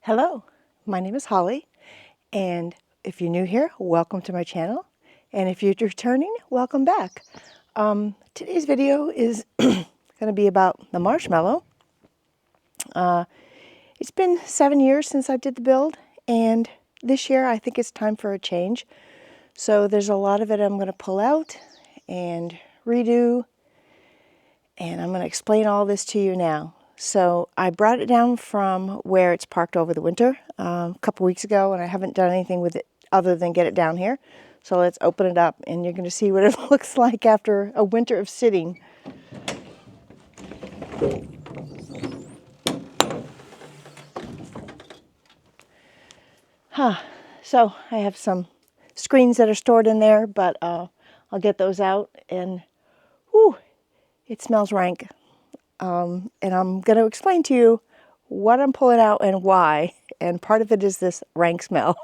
Hello, my name is Holly, and if you're new here, welcome to my channel, and if you're returning, welcome back. Today's video is going to be about the Marshmallow. It's been 7 years since I did the build, and this year I think it's time for a change. So there's a lot of it I'm going to pull out and redo, and I'm going to explain all this to you now. So I brought it down from where it's parked over the winter a couple weeks ago, and I haven't done anything with it other than get it down here. So let's open it up, and you're going to see what it looks like after a winter of sitting. So I have some screens that are stored in there, but I'll get those out, and whew, it smells rank. And I'm going to explain to you what I'm pulling out and why, and part of it is this rank smell.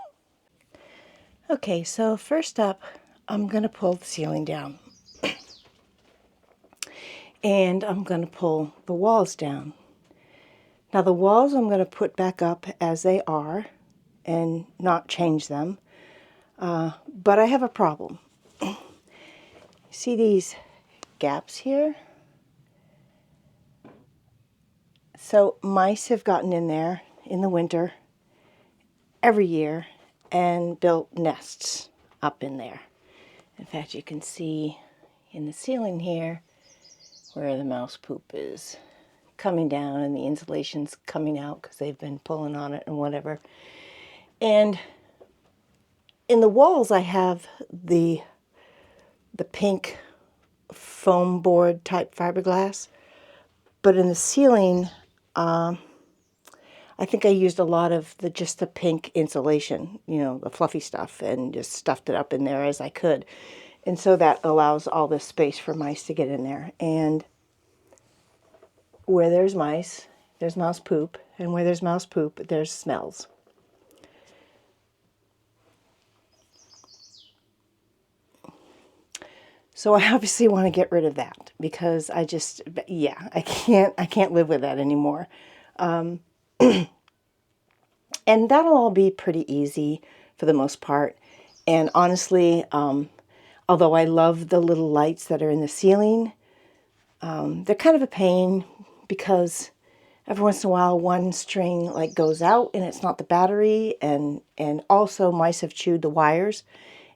Okay, so first up, I'm going to pull the ceiling down. And I'm going to pull the walls down. Now the walls I'm going to put back up as they are and not change them. But I have a problem. See these gaps here? So mice have gotten in there in the winter every year and built nests up in there. In fact, you can see in the ceiling here where the mouse poop is coming down and the insulation's coming out because they've been pulling on it and whatever. And in the walls I have the pink foam board type fiberglass, but in the ceiling I think I used a lot of just the pink insulation, you know, the fluffy stuff, and just stuffed it up in there as I could. And so that allows all this space for mice to get in there. And where there's mice, there's mouse poop. And where there's mouse poop, there's smells. So I obviously want to get rid of that because I can't live with that anymore. And that'll all be pretty easy for the most part. And honestly, although I love the little lights that are in the ceiling, they're kind of a pain because every once in a while one string like goes out and it's not the battery, and also mice have chewed the wires,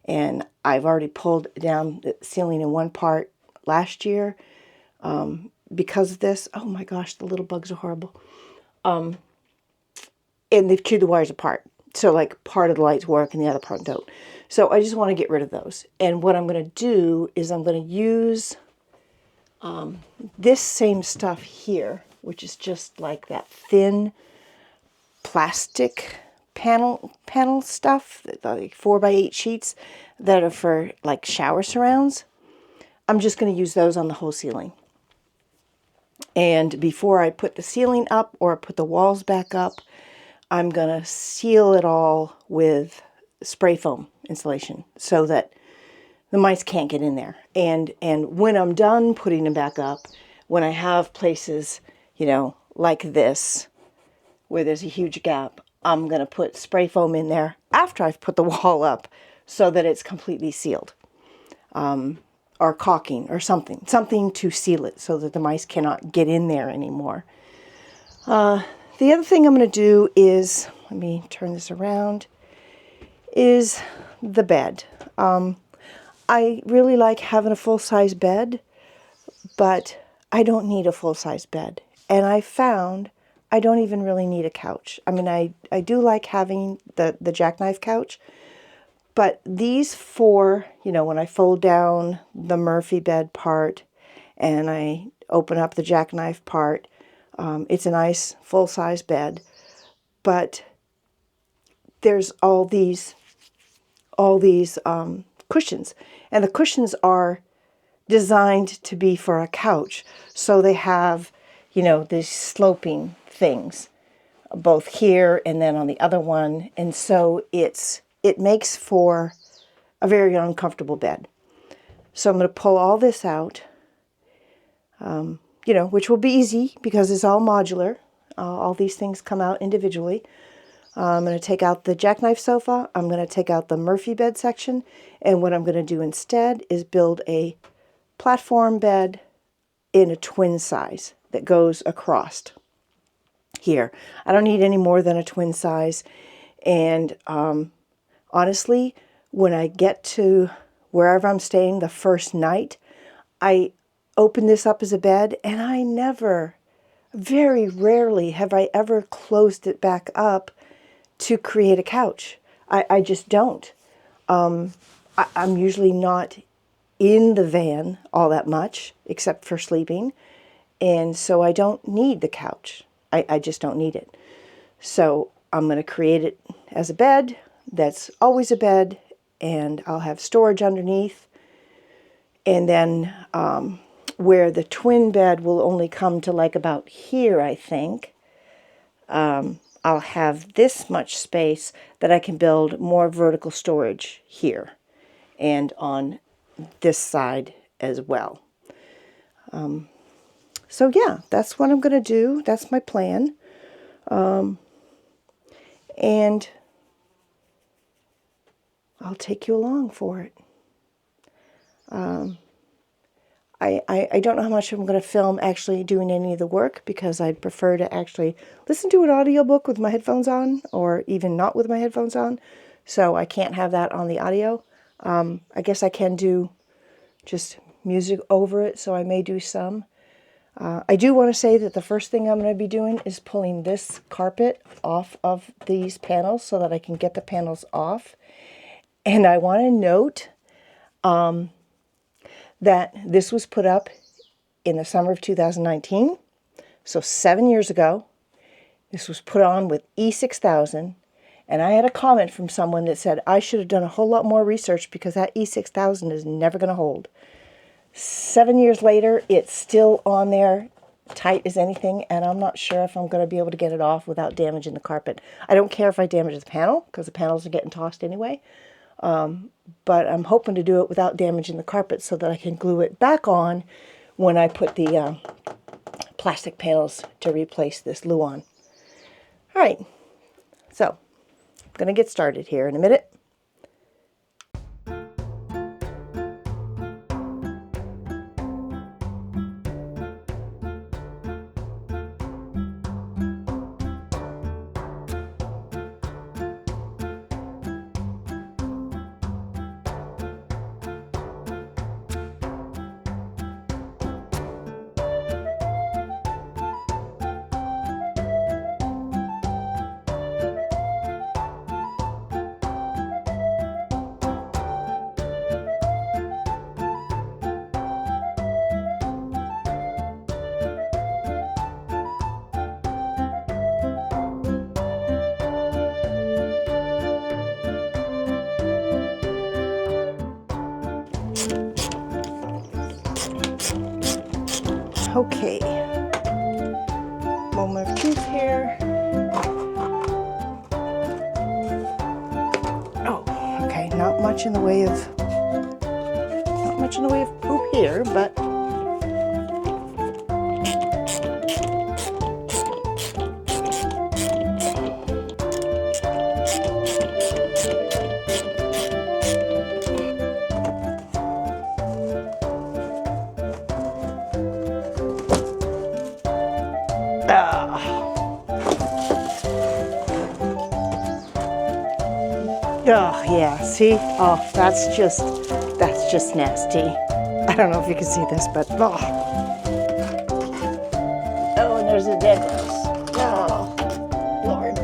and I've already pulled down the ceiling in one part last year because of this. Oh my gosh, the little bugs are horrible. And they've chewed the wires apart. So like part of the lights work and the other part don't. So I just want to get rid of those. And what I'm going to do is I'm going to use this same stuff here, which is just like that thin plastic panel stuff, like 4x8 sheets that are for like shower surrounds. I'm just going to use those on the whole ceiling. And before I put the ceiling up or put the walls back up, I'm going to seal it all with spray foam insulation so that the mice can't get in there. And when I'm done putting them back up, when I have places, you know, like this, where there's a huge gap, I'm going to put spray foam in there after I've put the wall up so that it's completely sealed. Or caulking or something to seal it so that the mice cannot get in there anymore. The other thing I'm going to do is, let me turn this around, is the bed. I really like having a full-size bed, but I don't need a full-size bed. And I found I don't even really need a couch. I mean, I do like having the jackknife couch, but these four, you know, when I fold down the Murphy bed part and I open up the jackknife part, it's a nice full-size bed, but there's all these cushions, and the cushions are designed to be for a couch. So they have, you know, these sloping things, both here and then on the other one, and so it makes for a very uncomfortable bed. So I'm going to pull all this out. You know, which will be easy because it's all modular. All these things come out individually. I'm going to take out the jackknife sofa. I'm going to take out the Murphy bed section. And what I'm going to do instead is build a platform bed in a twin size that goes across here. I don't need any more than a twin size. And honestly, when I get to wherever I'm staying the first night, I open this up as a bed, and I never, very rarely have I ever closed it back up to create a couch. I just don't. I'm usually not in the van all that much, except for sleeping. And so I don't need the couch. I just don't need it. So I'm going to create it as a bed that's always a bed, and I'll have storage underneath. And then where the twin bed will only come to like about here, I think, I'll have this much space that I can build more vertical storage here and on this side as well. So yeah, that's what I'm going to do. That's my plan. And I'll take you along for it. I don't know how much I'm going to film actually doing any of the work, because I'd prefer to actually listen to an audiobook with my headphones on, or even not with my headphones on. So I can't have that on the audio. I guess I can do just music over it, so I may do some. I do want to say that the first thing I'm going to be doing is pulling this carpet off of these panels so that I can get the panels off. And I want to note that this was put up in the summer of 2019, so 7 years ago. This was put on with E6000, and I had a comment from someone that said I should have done a whole lot more research because that E6000 is never going to hold. 7 years later, it's still on there, tight as anything, and I'm not sure if I'm going to be able to get it off without damaging the carpet. I don't care if I damage the panel, because the panels are getting tossed anyway. But I'm hoping to do it without damaging the carpet so that I can glue it back on when I put the plastic panels to replace this Luan. All right, so I'm going to get started here in a minute. Okay, moment of truth here. Oh, okay, not much in the way of poop here, but oh yeah, see? Oh, that's just nasty. I don't know if you can see this, but oh. Oh, and there's a dead mouse. Oh, Lord.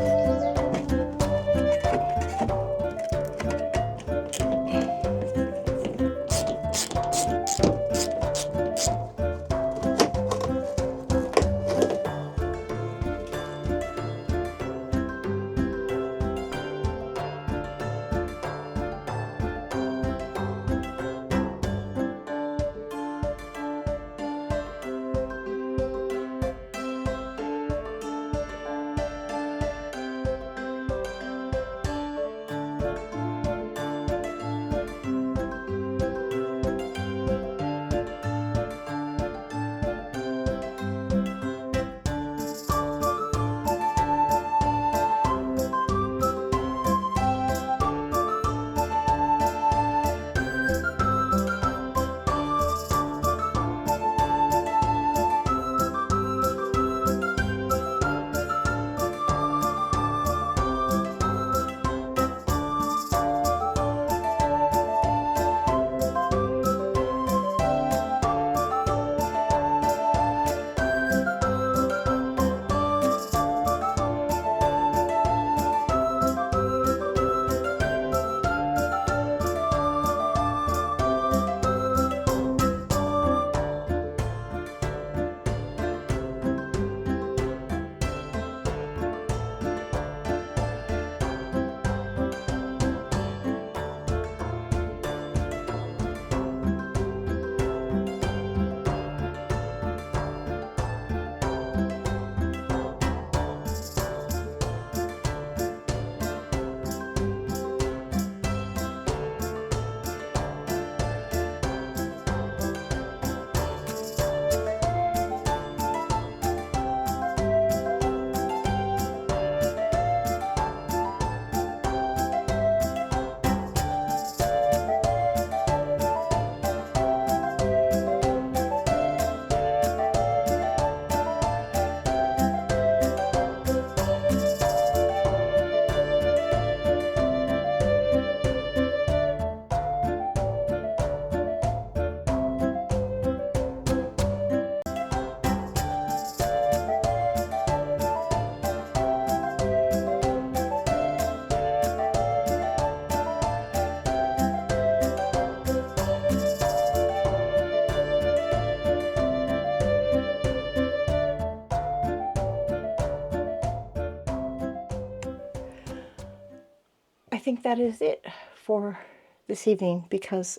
think that is it for this evening, because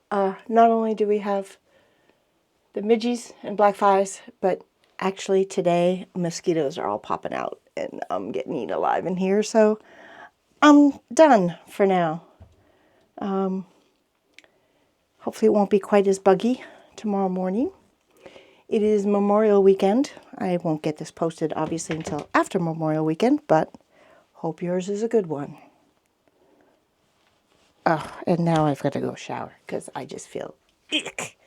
not only do we have the midges and black flies, but actually today mosquitoes are all popping out and I'm getting eaten alive in here. So I'm done for now. Hopefully it won't be quite as buggy tomorrow morning. It is Memorial Weekend. I won't get this posted obviously until after Memorial Weekend, but hope yours is a good one. Oh, and now I've got to go shower because I just feel ick.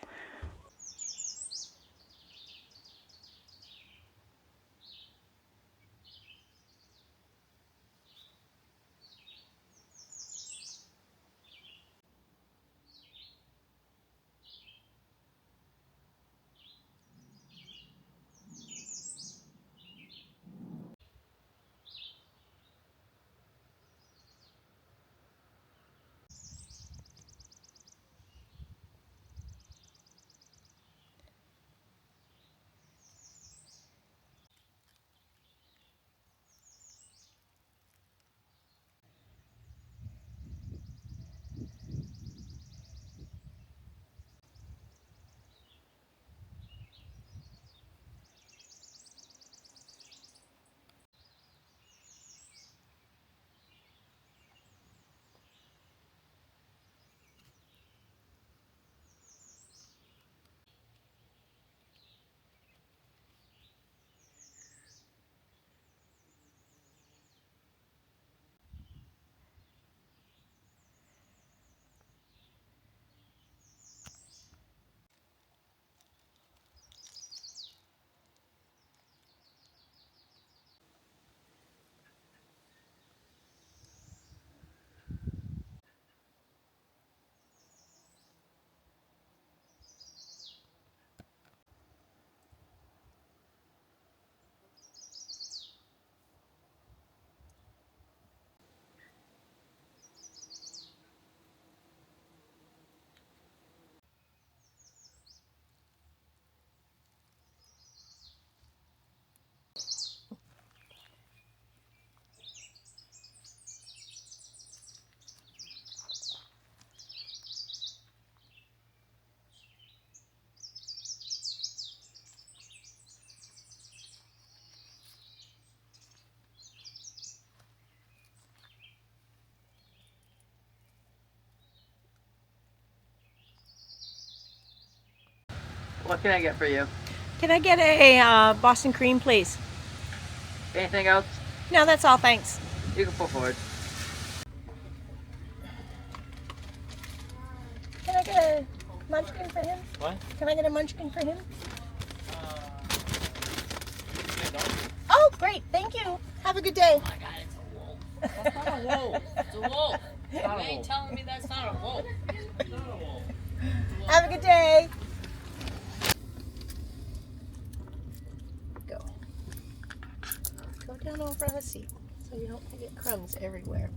What can I get for you? Can I get a Boston cream, please? Anything else? No, that's all, thanks. You can pull forward. Can I get a munchkin for him? What? Can I get a munchkin for him? Oh, great, thank you. Have a good day. Oh my god, it's a wolf. That's not a wolf. It's a wolf. You ain't telling me that's not a wolf. It's not a wolf. Have a good day. Go. Go down over on the seat so you don't get crumbs everywhere.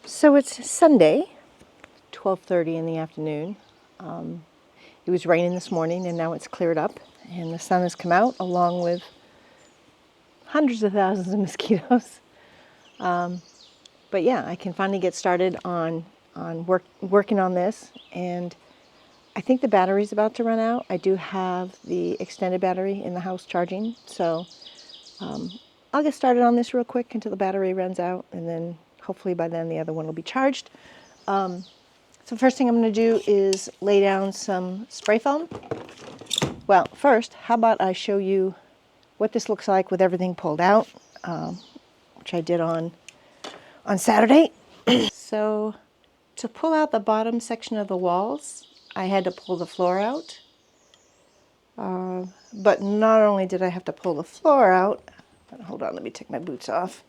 So it's Sunday, 12:30 in the afternoon. It was raining this morning and now it's cleared up and the sun has come out along with hundreds of thousands of mosquitoes. But yeah, I can finally get started on working on this, and I think the battery's about to run out. I do have the extended battery in the house charging, so I'll get started on this real quick until the battery runs out, and then hopefully by then the other one will be charged. So first thing I'm going to do is lay down some spray foam. Well, first, how about I show you what this looks like with everything pulled out, which I did on Saturday. So to pull out the bottom section of the walls, I had to pull the floor out. But not only did I have to pull the floor out, hold on, let me take my boots off.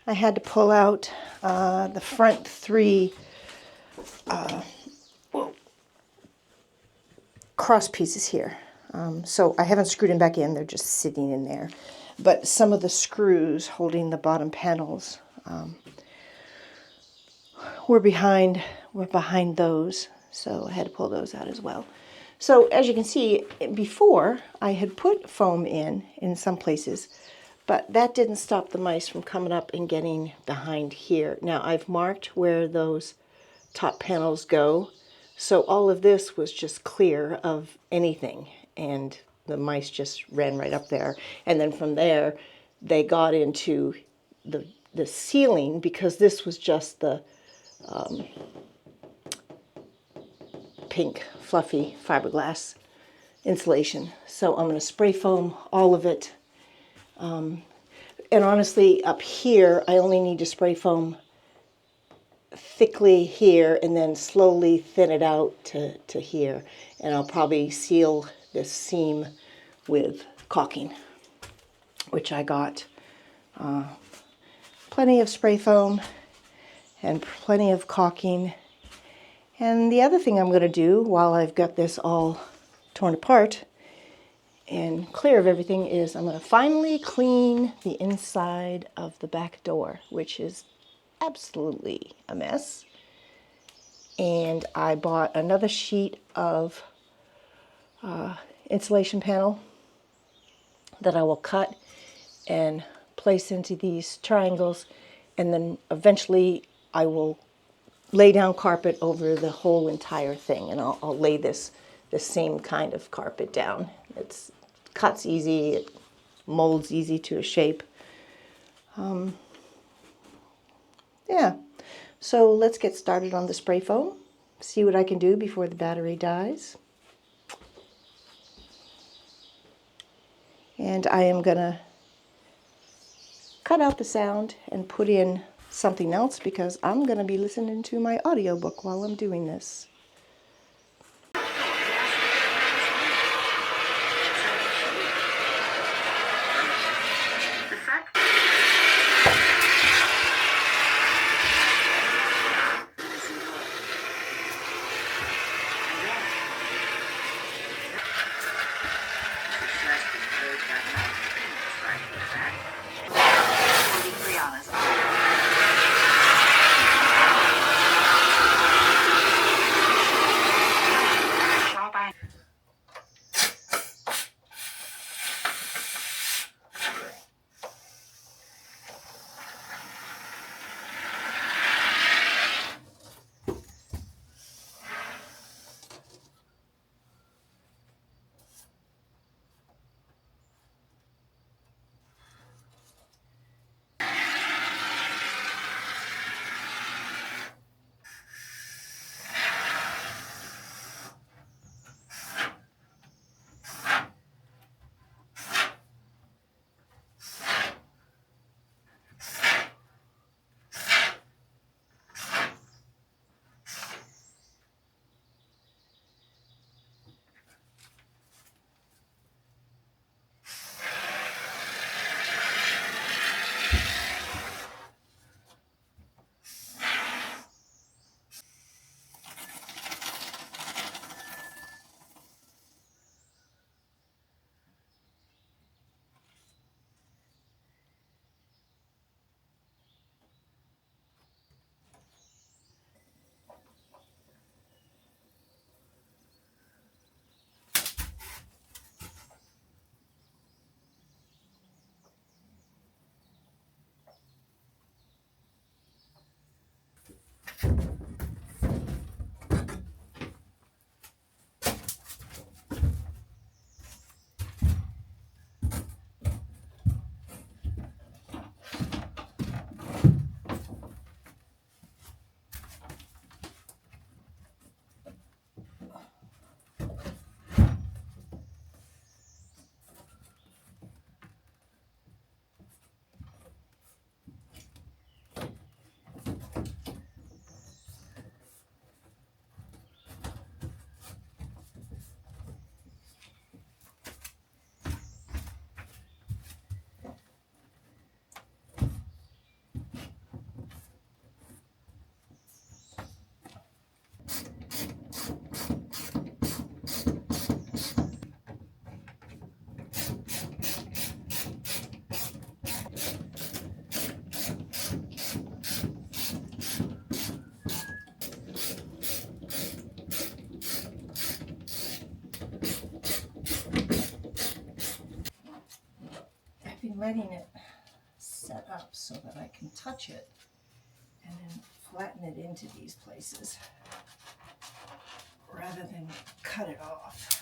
I had to pull out the front three cross pieces here. So I haven't screwed them back in, they're just sitting in there. But some of the screws holding the bottom panels were behind those, so I had to pull those out as well. So as you can see, before I had put foam in some places, but that didn't stop the mice from coming up and getting behind here. Now I've marked where those top panels go, so all of this was just clear of anything, and the mice just ran right up there. And then from there, they got into the ceiling, because this was just the pink fluffy fiberglass insulation. So I'm going to spray foam all of it. And honestly, up here, I only need to spray foam thickly here and then slowly thin it out to here. And I'll probably seal this seam with caulking, which I got plenty of spray foam and plenty of caulking. And the other thing I'm going to do while I've got this all torn apart and clear of everything is I'm going to finally clean the inside of the back door, which is absolutely a mess. And I bought another sheet of insulation panel that I will cut and place into these triangles, and then eventually I will lay down carpet over the whole entire thing, and I'll lay the same kind of carpet down. It cuts easy, it molds easy to a shape. Yeah, so let's get started on the spray foam, see what I can do before the battery dies. And I am gonna cut out the sound and put in something else, because I'm gonna be listening to my audiobook while I'm doing this. I've been letting it set up so that I can touch it and then flatten it into these places rather than cut it off.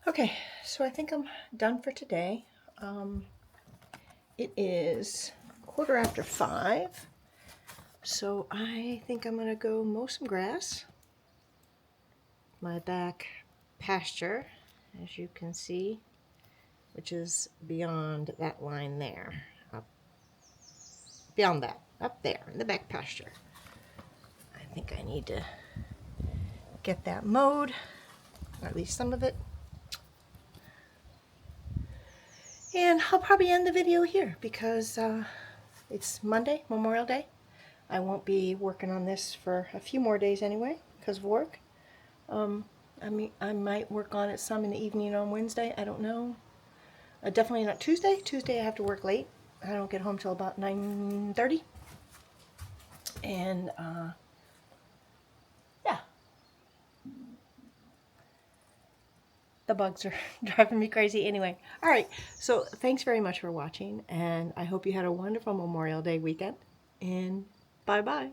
Okay, so I think I'm done for today. It is 5:15, so I think I'm gonna go mow some grass. My back pasture, as you can see, which is beyond that line there, up beyond that, up there in the back pasture. I think I need to get that mowed, or at least some of it. And I'll probably end the video here because it's Monday, Memorial Day. I won't be working on this for a few more days anyway because of work. I might work on it some in the evening on Wednesday. I don't know. Definitely not Tuesday. Tuesday I have to work late. I don't get home till about 9:30. And yeah, the bugs are driving me crazy anyway. All right, so thanks very much for watching, and I hope you had a wonderful Memorial Day weekend, and bye-bye.